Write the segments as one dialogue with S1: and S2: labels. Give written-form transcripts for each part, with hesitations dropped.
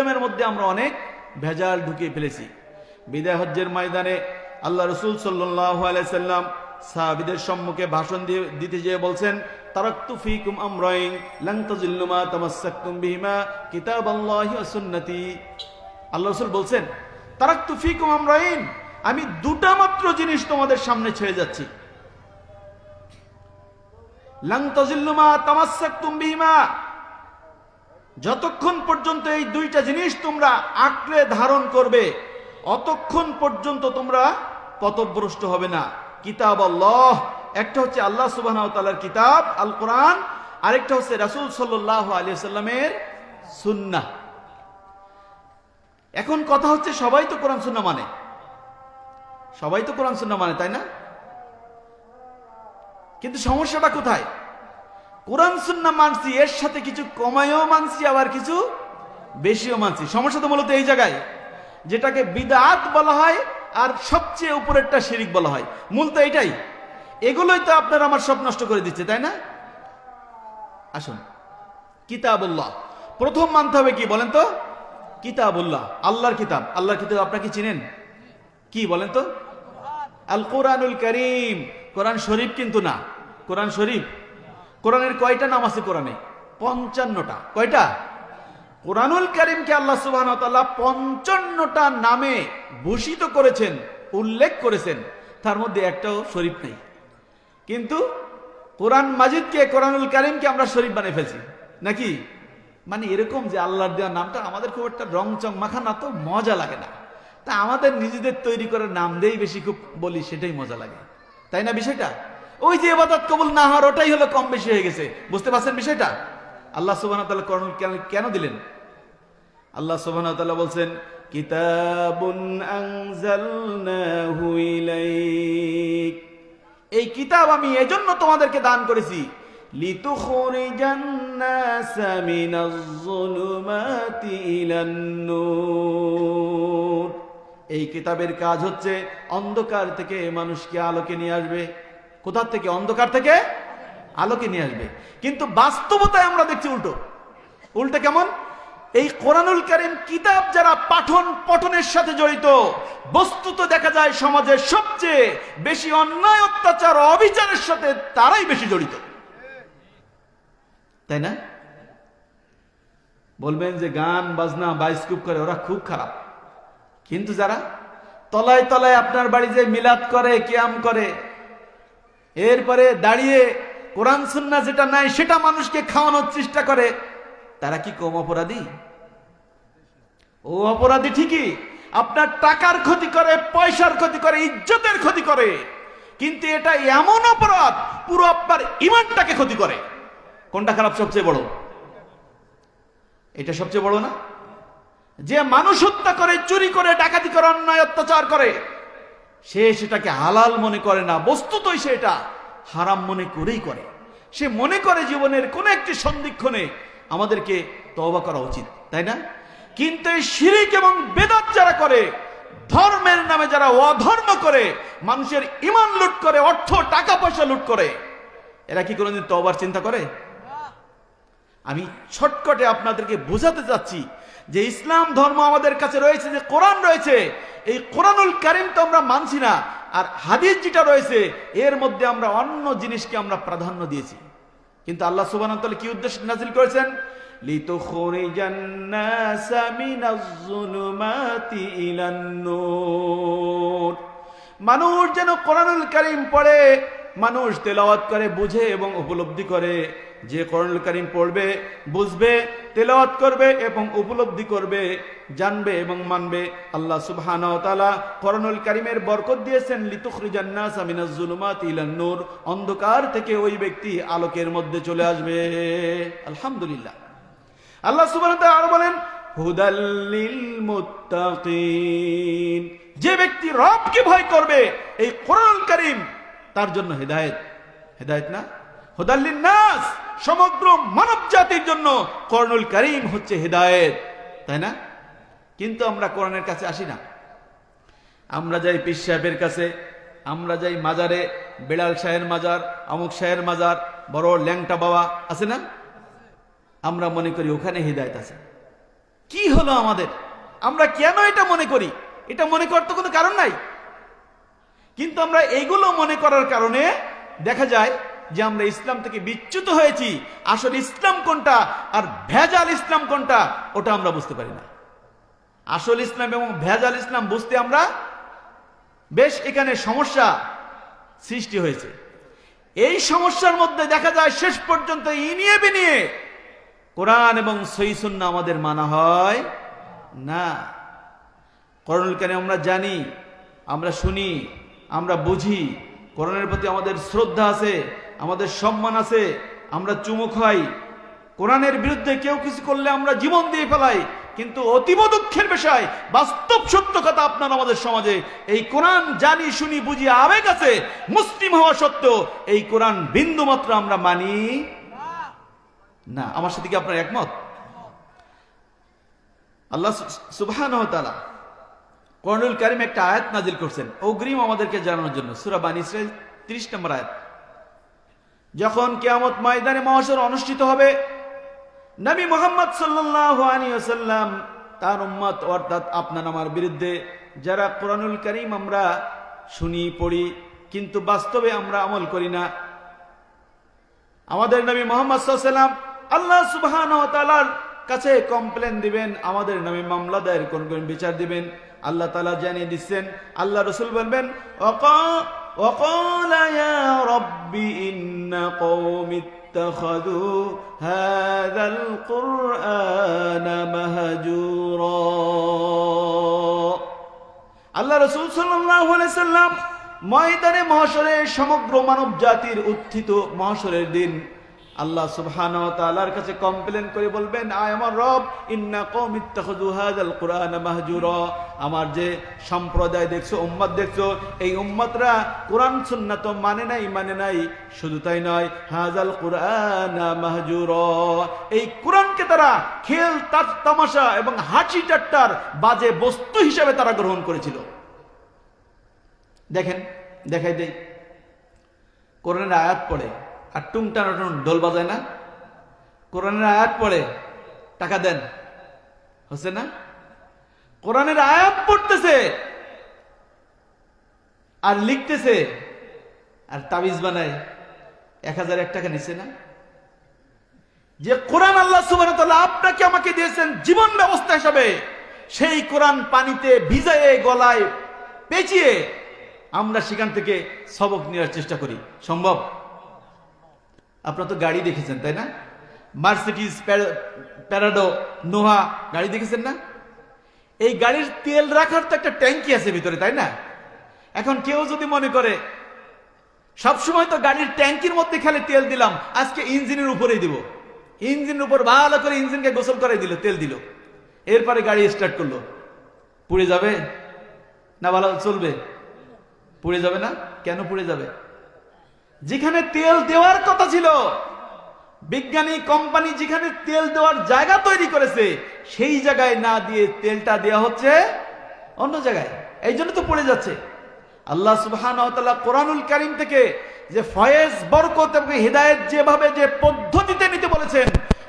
S1: সিস্টেমের মধ্যে আমরা অনেক ভেজাল ঢুকিয়ে ফেলেছি। বিদায় হজ্জের ময়দানে আল্লাহ রাসূল সাল্লাল্লাহু আলাইহি সাল্লাম সাহাবীদের সম্মুখে ভাষণ দিতে যেয়ে বলছেন, তারাকতু ফীকুম আমরাইন লান তাযিল্লু মা তামাসসাকতুম বিহিমা কিতাবাল্লাহি ওয়া সুন্নতি। আল্লাহ রাসূল বলছেন, তারাকতু ফীকুম আমরাইন, আমি দুটা মাত্র জিনিস তোমাদের সামনে ছেড়ে যাচ্ছি। লান তাযিল্লু মা তামাসসাকতুম বিহিমা, যতক্ষণ পর্যন্ত এই দুইটা জিনিস তোমরা আঁকড়ে ধারণ করবে অতক্ষণ পর্যন্ত তোমরা পথভ্রষ্ট হবে না। কিতাব আল্লাহ, একটা হচ্ছে আল্লাহ সুবহানাহু ওয়া তাআলার কিতাব আল কোরআন, আরেকটা হচ্ছে রাসূল সাল্লাল্লাহু আলাইহি ওয়াসাল্লামের সুন্নাহ। এখন কথা হচ্ছে সবাই তো কোরআন সুন্নাহ মানে, সবাই তো কোরআন সুন্নাহ মানে, তাই না? কিন্তু সমস্যাটা কোথায়? কোরআন সুন্নাহ মানছি, এর সাথে কিছু কমায়ও মানছি, আবার কিছু বেশিও মানছি। সমস্যা তো মূলত এই জায়গায়, যেটাকে বিদআত বলা হয় আর সবচেয়ে উপরেরটা শিরিক বলা হয়, মূল তো এইটাই। এগুলোই তো আপনার আমার সব নষ্ট করে দিচ্ছে, তাই না? আসুন, কিতাবুল্লাহ প্রথম মানতে হবে। কি বলেন তো? কিতাবুল্লাহ, আল্লাহর কিতাব। আল্লাহর কিতাব আপনারা কি চিনেন? কি বলেন তো? আল কোরআনুল কারীম, কোরআন শরীফ কিন্তু না। কোরআন শরীফ, কোরআনের কয়টা নাম আছে? কোরআনে 55টা। কয়টা? কোরআনুল কারীমকে আল্লাহ সুবহানাহু ওয়া তাআলা 55টা নামে ভূষিত করেছেন, উল্লেখ করেছেন, তার মধ্যে একটাও শরীফ নেই। কিন্তু কোরআন মাজিদকে, কোরআনুল কারীমকে আমরা শরীফ বানিয়ে ফেলছি নাকি? মানে এরকম যে আল্লাহর দেওয়া নামটা আমাদের খুব একটা রং চং মাখা না, তো মজা লাগে না, তা আমাদের নিজেদের তৈরি করে নাম দেই বেশি, খুব বলি, সেটাই মজা লাগে, তাই না? বিষয়টা ওই যে ইবাদত কবুল না হওয়ার, ওটাই হলো কম বেশি হয়ে গেছে। বুঝতে পারছেন বিষয়টা? আল্লাহ সুবহানাহু ওয়া তাআলা কোরআন কেন দিলেন? আল্লাহ সুবহানাহু ওয়া তাআলা বলছেন, কিতাবুন আনজালনাহু ইলাইক, এই কিতাব আমি এজন্য তোমাদেরকে দান করেছি, লিতুখরিজান নাসা মিনাজ যুলুমাতি ইলান নূর। এই কিতাবের কাজ হচ্ছে অন্ধকার থেকে মানুষকে আলোকে নিয়ে আসবে। কোথা থেকে? অন্ধকার থেকে আলোকে নিয়ে আসবে। কিন্তু বাস্তবতায় আমরা দেখছি উল্টো। উল্টো কেমন? এই কোরআনুল কারীম কিতাব যারা পঠনের সাথে জড়িত, বস্তুত দেখা যায় সমাজের সবচেয়ে বেশি অন্যায়, অত্যাচার, অবিচারের সাথে তারাই বেশি জড়িত, তাই না? বলবেন যে গান বাজনা বাইস্কুপ করে ওরা খুব খারাপ, কিন্তু যারা তলায় তলায় আপনার বাড়ি যে মিলাদ করে, কিয়াম করে, এরপরে দাঁড়িয়ে কোরআন সুন্নাহ যেটা নাই সেটা মানুষকে খাওয়ানোর চেষ্টা করে, তারা কি কম অপরাধী? ও অপরাধী ঠিকই, আপনার টাকার ক্ষতি করে, পয়সার ক্ষতি করে, ইজ্জতের ক্ষতি করে, কিন্তু এটা এমন অপরাধ পুরো আপনার ঈমানটাকে ক্ষতি করে। কোনটা খারাপ সবচেয়ে বড়? এটা সবচেয়ে বড় না? যে মানুষ হত্যা করে, চুরি করে, ডাকাতি করে, অন্যায় অত্যাচার করে, সে সেটাকে হালাল মনে করে না, বস্তুতই সে এটা হারাম মনে করেই করে। সে মনে করে জীবনের কোন একটি সন্ধিক্ষণে আমাদেরকে তওবা করা উচিত, তাই না? কিন্তু এই শিরক এবং বেদাত যারা করে, ধর্মের নামে যারা অধর্ম করে, মানুষের ঈমান লুট করে, অর্থ টাকা পয়সা লুট করে, এরা কি কোনোদিন তওবার চিন্তা করে? আমি শর্টকাটে আপনাদেরকে বোঝাতে চাচ্ছি যে ইসলাম ধর্ম আমাদের কাছে রয়েছে, যে কোরআন রয়েছে, এই কোরআনুল কারীম তো আমরা মানছি না, আর হাদিস যেটা রয়েছে এর মধ্যে আমরা অন্য জিনিসকে আমরা প্রাধান্য দিয়েছি। কিন্তু আল্লাহ সুবহানাহু ওয়া তাআলা কি উদ্দেশ্যে নাযিল করেছেন? লিতুখরিজান নাসা মিনাজ যুলুমাতি ইলান নূর, মানুষ যেন কোরআনুল কারীম পড়ে, মানুষ তেলাওয়াত করে, বুঝে এবং উপলব্ধি করে। যে কোরআনুল কারীম পড়বে, বুঝবে, তেলাওয়াত করবে এবং উপলব্ধি করবে, জানবে এবং মানবে, আল্লাহ সুবহানাহু ওয়া তাআলা কোরআনুল কারীমের বরকত দিয়েছেন লিতুখরিজান নাসা মিনাজ যুলুমাতি ইলান নূর, অন্ধকার থেকে ওই ব্যক্তি আলোকের মধ্যে চলে আসবে। আলহামদুলিল্লাহ। আল্লাহ সুবহানাহু ওয়া তাআলা আরো বলেন, হুদাল লিল মুত্তাকিন, যে ব্যক্তি রবকে ভয় করবে, এই কোরআনুল কারীম তার জন্য হেদায়েত। হেদায়েত না, হুদাল লিন নাস, সমগ্র মানব জাতির জন্য কোরআনুল কারীম হচ্ছে হেদায়েত, তাই না? কিন্তু আমরা কোরআনের কাছে আসি না, আমরা যাই পীর সাহেবের কাছে, আমরা যাই মাজারে, বেড়াল শাহের মাজার, অমুক শাহের মাজার, বড় ল্যাংটা বাবা আছে না, আমরা মনে করি ওখানে হিদায়াত আছে। কি হলো আমাদের? আমরা কেন এটা মনে করি? এটা মনে করতে কোনো কারণ নাই, কিন্তু আমরা এইগুলো মনে করার কারণে দেখা যায় যে আমরা ইসলাম থেকে বিচ্যুত হয়েছি। আসলে ইসলাম কোনটা আর ভেজাল ইসলাম কোনটা ওটা আমরা বুঝতে পারি না। আসল ইসলাম এবং ভেজাল ইসলাম বুঝতে আমরা বেশ এখানে সমস্যা সৃষ্টি হয়েছে। এই সমস্যার মধ্যে দেখা যায় শেষ পর্যন্ত ইনিয়ে বিনিয়ে কোরআন এবং সহিহ সুন্নাহ আমাদের মানা হয় না। কোরআনুল কারীম আমরা জানি, আমরা শুনি, আমরা বুঝি, কোরআনের প্রতি আমাদের শ্রদ্ধা আছে, আমাদের সম্মান আছে, আমরা চুমু খাই। কোরআনের বিরুদ্ধে কেউ কিছু করলে আমরা জীবন দিয়ে ফেলাই। কিন্তু অতীব দুঃখের বিষয়, বাস্তব সত্য কথা, আপনার আমাদের সমাজে এই কোরআন জানি, শুনি, বুঝি, আবেগ আছে, মুসলিম হওয়া সত্ত্বেও এই কোরআন বিন্দু মাত্র আমরা মানি না। আমার সাথে কি আপনার একমত? আল্লাহ সুবহানাহু ওয়া তাআলা কোরআনুল কারীমে একটা আয়াত নাজিল করছেন অগ্রিম আমাদেরকে জানানোর জন্য। সূরা বানী ইসরাঈল 30 নম্বর আয়াত। যখন কিয়ামত ময়দানে মাহশর অনুষ্ঠিত হবে, নবী মুহাম্মদ সাল্লাল্লাহু আলাইহি ওয়াসাল্লাম তার উম্মত অর্থাৎ আপনার আমার বিরুদ্ধে যারা কোরআনুল কারীম আমরা শুনি, পড়ি, কিন্তু বাস্তবে আমরা আমল করি না, আমাদের নবী মুহাম্মদ সাল্লাল্লাহু আলাইহি ওয়াসাল্লাম আল্লাহ সুবহানাহু ওয়া তাআলার কাছে কমপ্লেন দিবেন, আমাদের নবী মামলা দায়ের করবেন, বিচার দিবেন। আল্লাহ তাআলা জানিয়ে দিচ্ছেন, আল্লাহ রাসূল বলবেন, وقال يا رب إن قوم اتخذوا هذا القرآن مهجورا। আল্লাহ রাসূল সাল্লাল্লাহু আলাইহি সাল্লাম ময়দানে মাহশরে সমগ্র মানব জাতির উত্থিত মাহশরের দিন আল্লাহ সুবহানাহু ওয়া তাআলার কাছে কমপ্লেন করে বলবেন, আয় আমার রব, ইন্না কওমি ইত্তাখাযু হাযাল কুরআনা মাহজুরা, আমার যে সম্প্রদায় দেখছো, উম্মত দেখছো, এই উম্মতরা কোরআন সুন্নাহ তো মানে নাই। শুধু তাই নয়, হাযাল কুরআনা মাহজুরা, এই কোরআনকে তারা খেল তামাশা এবং হাসি ঠাট্টার বাজে বস্তু হিসেবে তারা গ্রহণ করেছিল। দেখেন, দেখাই দেই, কোরআনের আয়াত পড়ে আর টুংটান ঢোল বাজায় না, কোরআনের আয়াত পড়ে টাকা দেন, হচ্ছে না? কোরআনের আয়াত পড়তেছে আর লিখতেছে আর তাবিজ বানায়, 1001 টাকা নিচ্ছে না? যে কোরআন আল্লাহ সুবহানাহু ওয়া তাআলা আপনাকে আমাকে দিয়েছেন জীবন ব্যবস্থা হিসাবে, সেই কোরআন পানিতে ভিজায়ে গলায় পেঁচিয়ে আমরা সেখান থেকে সবক নেওয়ার চেষ্টা করি। সম্ভব? আপনারা তো গাড়ি দেখেছেন তাই না? মার্সিডিজ, প্যারাডো, নোহা গাড়ি দেখেছেন না? এই গাড়ির তেল রাখার তো একটা ট্যাঙ্কি আছে ভিতরে, তাই না? এখন কেউ যদি মনে করে সবসময় তো গাড়ির ট্যাঙ্কির মধ্যে খালি তেল দিলাম, আজকে ইঞ্জিনের উপরেই দিব, ইঞ্জিনের উপর ভালো করে ইঞ্জিনকে গোসল করে দিল, তেল দিল, এরপরে গাড়ি স্টার্ট করলো, পুড়ে যাবে না? ভালো চলবে? পুড়ে যাবে না? কেন পুড়ে যাবে? যেখানে তেল দেওয়ার কথা ছিল, বিজ্ঞানী কোম্পানি যেখানে তেল দেওয়ার জায়গা তৈরি করেছে, সেই জায়গায় না দিয়ে তেলটা দেওয়া হচ্ছে অন্য জায়গায়, এই জন্য তো পড়ে যাচ্ছে। আল্লাহ সুবহানাহু ওয়া তাআলা কোরআনুল কারীম থেকে যে ফয়েজ, বরকত এবং হিদায়াত যেভাবে যে পদ্ধতিতে নিতে বলেছেন,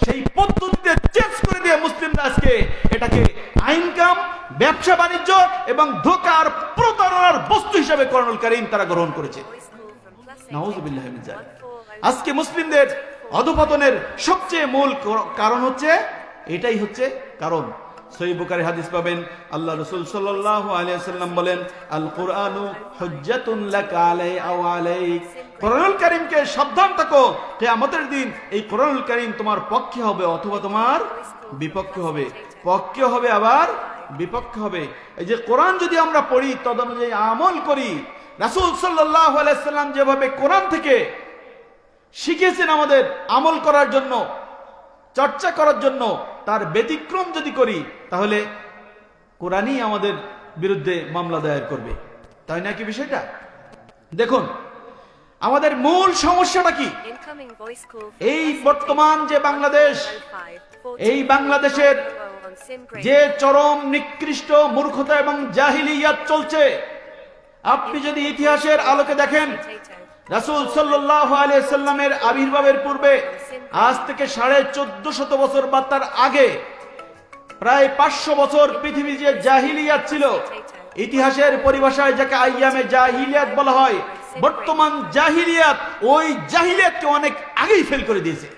S1: সেই পদ্ধতিতে চেঞ্জ করে দিয়ে মুসলিমরা আজকে এটাকে আইনকাম, ব্যবসা বাণিজ্য এবং ধোঁকার প্রতারণার বস্তু হিসেবে কোরআনুল কারীম তারা গ্রহণ করেছে। নাউযুবিল্লাহি মিন যালিক। আজকে মুসলিমদের অধঃপতনের সবচেয়ে মূল কারণ হচ্ছে এটাই, হচ্ছে কারণ। সহিহ বুখারী হাদিস পাবেন, আল্লাহ রাসূল সাল্লাল্লাহু আলাইহি ওয়াসাল্লাম বলেন, আল কুরআনু হুজ্জাতুন লাকা আও আলাইক, কোরআনুল কারীমকে সাবধান থাকো, কিয়ামতের দিন এই কোরআনুল কারীম তোমার পক্ষে হবে অথবা তোমার বিপক্ষে হবে, পক্ষে হবে আবার বিপক্ষে হবে। এই যে কোরআন যদি আমরা পড়ি, তদনুযায়ী আমল করি, রাসূল সাল্লাল্লাহু আলাইহি ওয়াসাল্লাম যেভাবে কোরআন থেকে শিখিয়েছেন আমাদের আমল করার জন্য, চর্চা করার জন্য, তার ব্যতিক্রম যদি করি, তাহলে কোরআনই আমাদের বিরুদ্ধে মামলা দায়ের করবে, তাই নাকি বিষয়টা? দেখুন আমাদের মূল সমস্যাটা কি? এই বর্তমান যে বাংলাদেশ, এই বাংলাদেশের যে চরম নিকৃষ্ট মূর্খতা এবং জাহিলিয়াত চলছে, আপনি যদি ইতিহাসের আলোকে দেখেন, রাসূল সাল্লাল্লাহু আলাইহি ওয়াসাল্লামের আবির্ভাবের পূর্বে আজ থেকে 1450 বছর বা তার আগে প্রায় 500 বছর পৃথিবী যে জাহিলিয়াত ছিল, ইতিহাসের পরিভাষায় যাকে আইয়ামে জাহিলিয়াত বলা হয়, বর্তমান জাহিলিয়াত ওই জাহিলিয়াতকে অনেক আগেই ফেল করে দিয়েছে।